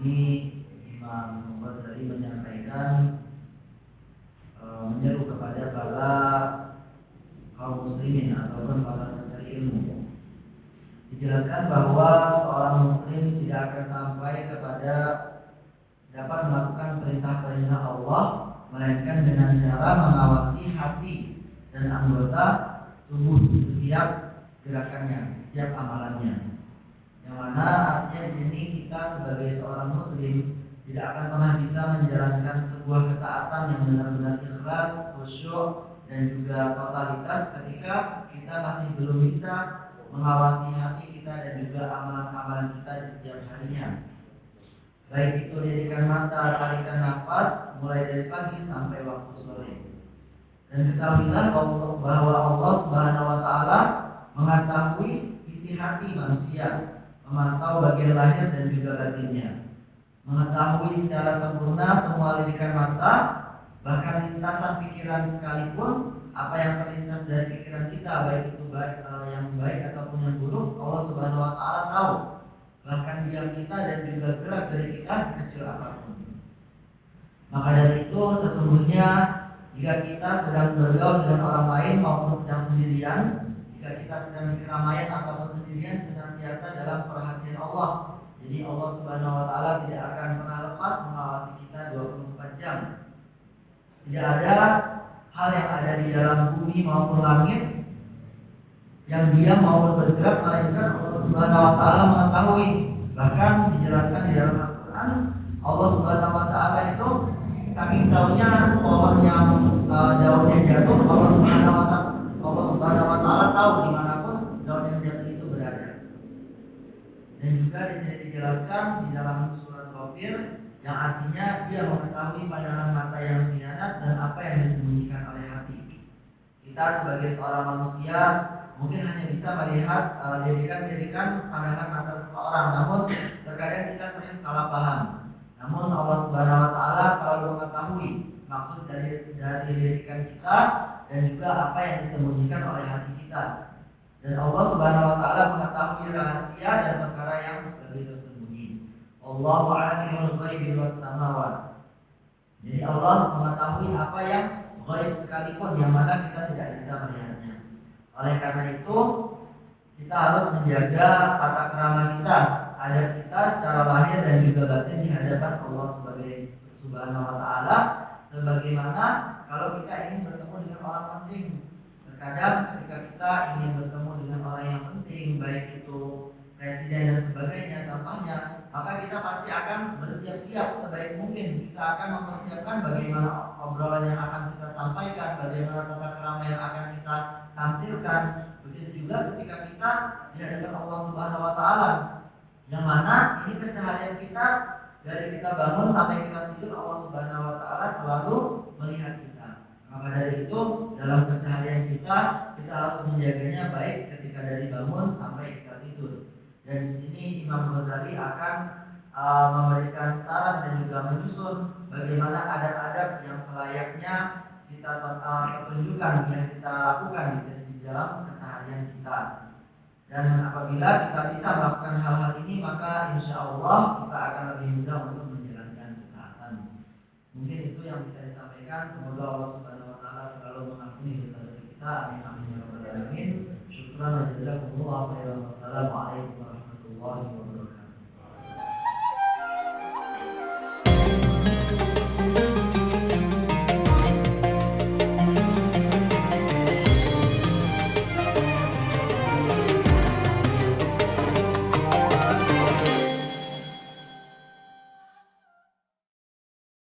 ini Imam Ghazali menyampaikan menyeru kepada para kaum muslimin ataupun para pencari ilmu. Dijelaskan bahwa seorang muslim tidak akan sampai kepada dapat melakukan perintah-perintah Allah melainkan dengan cara mengawasi hati dan anggota tubuh setiap gerakannya, setiap amalannya. Yang mana artinya di sini kita sebagai seorang muslim tidak akan pernah bisa menjalankan sebuah ketaatan yang benar-benar ikhlas, khusyuk dan juga totalitas ketika kita masih belum bisa mengawasi hati kita dan juga amalan-amalan kita di setiap harinya. Baik itu dirikan mata, tarikan nafas, mulai dari pagi sampai waktu sore. Dan ketahuilah bahwa Allah Subhanahu Wa Taala mengetahui isi hati manusia, memantau bagian lahir dan juga batinnya, mengetahui secara sempurna semua lirikan mata, bahkan lintasan pikiran sekalipun. Apa yang terlintas dari pikiran kita, baik itu yang baik ataupun yang buruk, Allah Subhanahu Wa Taala tahu. Bahkan diam kita dan juga gerak dari kita kecil apapun. Maka dari itu sesungguhnya jika kita sedang bergaul dengan orang lain maupun sedang sendirian, jika kita sedang di keramaian ataupun sendirian, senantiasa dalam perhatian Allah. Jadi Allah Subhanahu Wa Taala tidak akan pernah lepas mengawasi kita 24 jam. Tidak ada hal yang ada di dalam bumi maupun langit yang diam maupun bergerak, melainkan Allah Subhanahu Wa Taala mengetahui. Bahkan dijelaskan di dalam Al-Quran, Allah Subhanahu Wa Taala itu saking tahunya pohon yang daunnya jatuh, Allah Subhanahu Wa Taala tahu dimanapun daun yang jatuh itu berada. Dan juga di sini dijelaskan di dalam surat Ghafir yang artinya dia mengetahui pandangan mata yang khianat dan apa yang disembunyikan oleh hati. Kita sebagai seorang manusia mungkin hanya bisa melihat lirikan-lirikan pandangan mata seseorang, namun terkadang kita sering salah paham. Namun Allah Subhanahu Wa Taala selalu mengetahui maksud dari lirikan kita dan juga apa yang disembunyikan oleh hati kita. Dan Allah Subhanahu Wa Taala mengetahui rahasia dan perkara yang lebih tersembunyi. Allahu a'lamul ghaibi was samawat. Jadi Allah mengetahui apa yang gaib sekalipun yang mana kita tidak bisa melihatnya. Oleh karena itu kita harus menjaga tata krama kita, adab kita secara lahir dan juga batin di hadapan Allah Subhanahu Wa Taala. Sebagaimana kalau kita ingin bertemu dengan orang penting, terkadang ketika kita ingin bertemu dengan orang yang penting, baik itu presiden dan sebagainya contohnya, maka kita pasti akan bersiap-siap sebaik mungkin. Kita akan mempersiapkan bagaimana obrolan yang akan kita sampaikan, bagaimana tata krama yang akan kita tampilkan. Begitu juga ketika kita di hadapan Allah Subhanahu Wa Taala, yang mana ini keseharian kita dari kita bangun sampai kita tidur, Allah Subhanahu Wa Taala selalu melihat kita. Maka dari itu dalam keseharian kita harus menjaganya baik ketika dari bangun sampai kita tidur. Dan di sini Imam Ghazali akan memberikan saran dan juga menyusun bagaimana adab-adab yang selayaknya kita tunjukkan, yang kita lakukan di dalam keseharian kita. Dan apabila kita bisa melakukan hal-hal ini, maka insya Allah kita akan lebih mudah untuk menjalankan ketaatan. Mungkin itu yang bisa disampaikan. Semoga Allah Subhanahu Wa Taala selalu mengampuni dosa kita. Amin amin ya rabbal alamin. Syukran wa jazakumullah khairan. Wassalamualaikum warahmatullahi wabarakatuh.